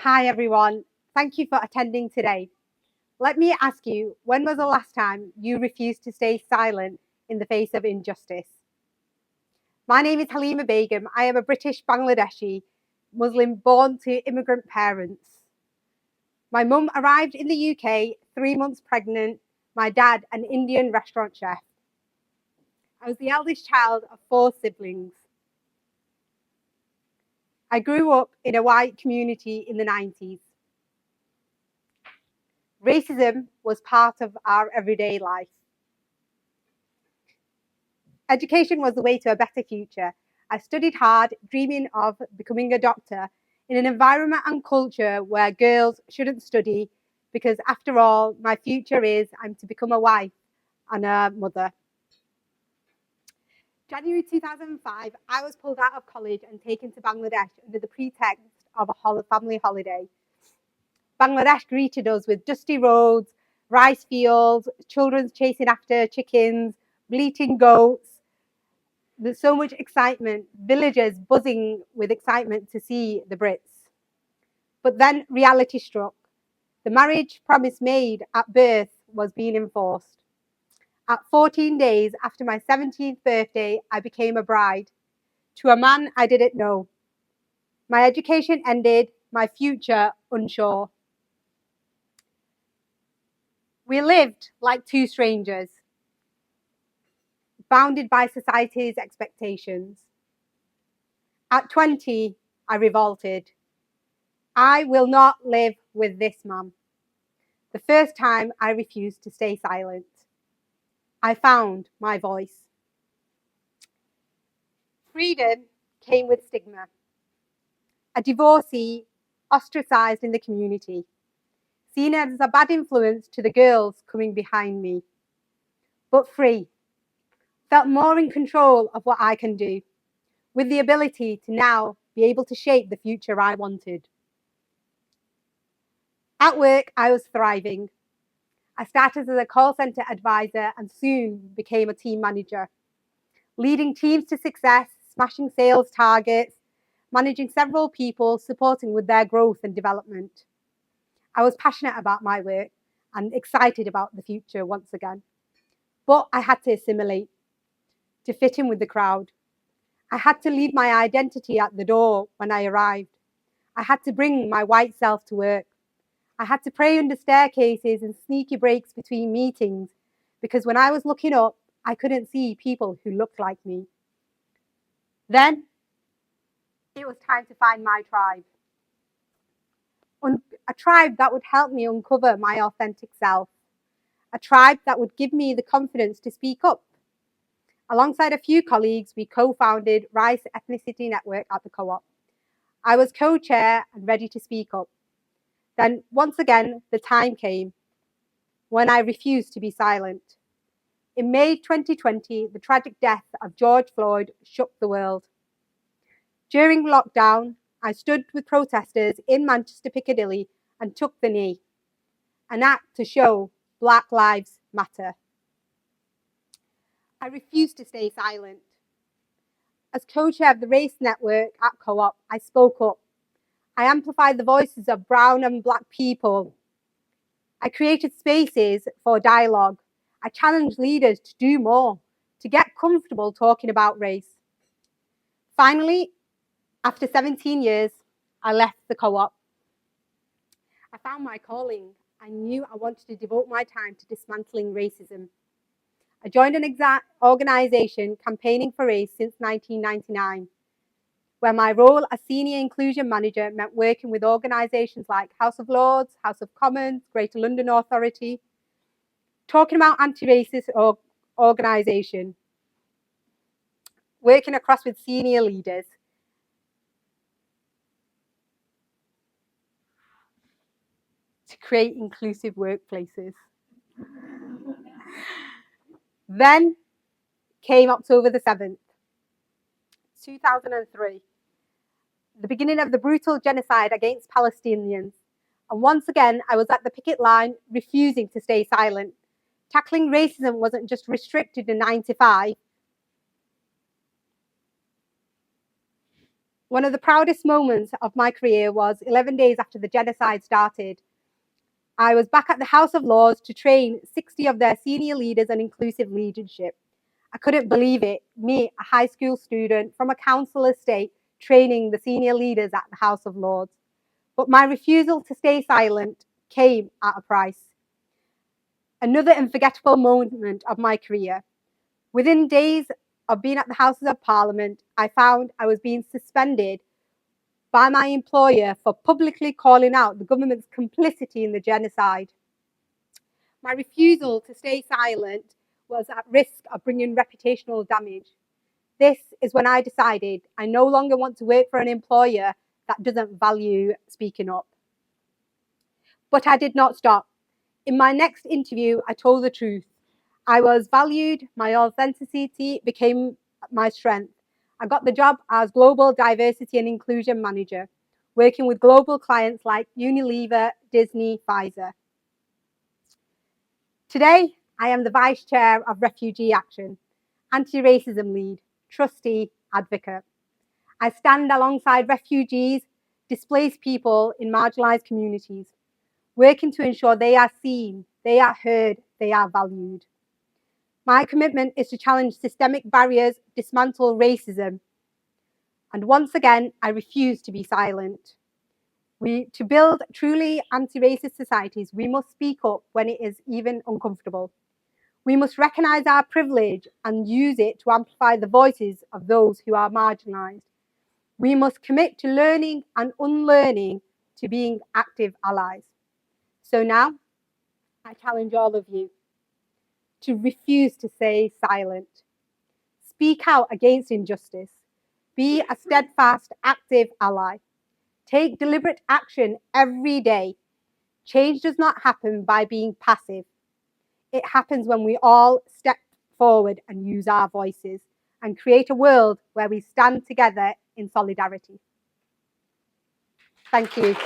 Hi everyone, thank you for attending today. Let me ask you, when was the last time you refused to stay silent in the face of injustice? My name is Halyma Begum. I am a British Bangladeshi Muslim born to immigrant parents. My mum arrived in the UK 3 months pregnant, my dad an Indian restaurant chef. I was the eldest child of 4 siblings. I grew up in a white community in the 90s. Racism was part of our everyday life. Education was the way to a better future. I studied hard, dreaming of becoming a doctor in an environment and culture where girls shouldn't study because, after all, my future is I'm to become a wife and a mother. January 2005, I was pulled out of college and taken to Bangladesh under the pretext of a family holiday. Bangladesh greeted us with dusty roads, rice fields, children chasing after chickens, bleating goats. There's so much excitement, villagers buzzing with excitement to see the Brits. But then reality struck. The marriage promise made at birth was being enforced. At 14 days after my 17th birthday, I became a bride to a man I didn't know. My education ended, my future unsure. We lived like two strangers, bounded by society's expectations. At 20, I revolted. I will not live with this man. The first time I refused to stay silent. I found my voice. Freedom came with stigma. A divorcee ostracized in the community, seen as a bad influence to the girls coming behind me. But free. Felt more in control of what I can do, with the ability to now be able to shape the future I wanted. At work, I was thriving. I started as a call center advisor and soon became a team manager, leading teams to success, smashing sales targets, managing several people, supporting with their growth and development. I was passionate about my work and excited about the future once again. But I had to assimilate, to fit in with the crowd. I had to leave my identity at the door when I arrived. I had to bring my white self to work. I had to pray under staircases and sneaky breaks between meetings because when I was looking up, I couldn't see people who looked like me. Then it was time to find my tribe. A tribe that would help me uncover my authentic self. A tribe that would give me the confidence to speak up. Alongside a few colleagues, we co-founded Rice Ethnicity Network at the Co-op. I was co-chair and ready to speak up. Then once again, the time came when I refused to be silent. In May 2020, the tragic death of George Floyd shook the world. During lockdown, I stood with protesters in Manchester Piccadilly and took the knee, an act to show Black Lives Matter. I refused to stay silent. As co-chair of the Race Network at Co-op, I spoke up. I amplified the voices of brown and black people. I created spaces for dialogue. I challenged leaders to do more, to get comfortable talking about race. Finally, after 17 years, I left the Co-op. I found my calling. I knew I wanted to devote my time to dismantling racism. I joined an organisation campaigning for race since 1999, where my role as Senior Inclusion Manager meant working with organisations like House of Lords, House of Commons, Greater London Authority, talking about anti-racist organisation, working across with senior leaders. To create inclusive workplaces. Then came October the 7th, 2003, the beginning of the brutal genocide against Palestinians. And once again, I was at the picket line, refusing to stay silent. Tackling racism wasn't just restricted to 9 to 5. One of the proudest moments of my career was 11 days after the genocide started. I was back at the House of Lords to train 60 of their senior leaders on inclusive leadership. I couldn't believe it, me, a high school student from a council estate, training the senior leaders at the House of Lords. But my refusal to stay silent came at a price. Another unforgettable moment of my career. Within days of being at the Houses of Parliament, I found I was being suspended by my employer for publicly calling out the government's complicity in the genocide. My refusal to stay silent was at risk of bringing reputational damage. This is when I decided I no longer want to work for an employer that doesn't value speaking up. But I did not stop. In my next interview, I told the truth. I was valued, my authenticity became my strength. I got the job as Global Diversity and Inclusion Manager, working with global clients like Unilever, Disney, Pfizer. Today, I am the Vice Chair of Refugee Action, anti-racism lead, trustee, advocate. I stand alongside refugees, displaced people in marginalised communities, working to ensure they are seen, they are heard, they are valued. My commitment is to challenge systemic barriers, dismantle racism. And once again, I refuse to be silent. To build truly anti-racist societies, we must speak up when it is even uncomfortable. We must recognise our privilege and use it to amplify the voices of those who are marginalised. We must commit to learning and unlearning, to being active allies. So now, I challenge all of you to refuse to stay silent. Speak out against injustice. Be a steadfast, active ally. Take deliberate action every day. Change does not happen by being passive. It happens when we all step forward and use our voices and create a world where we stand together in solidarity. Thank you.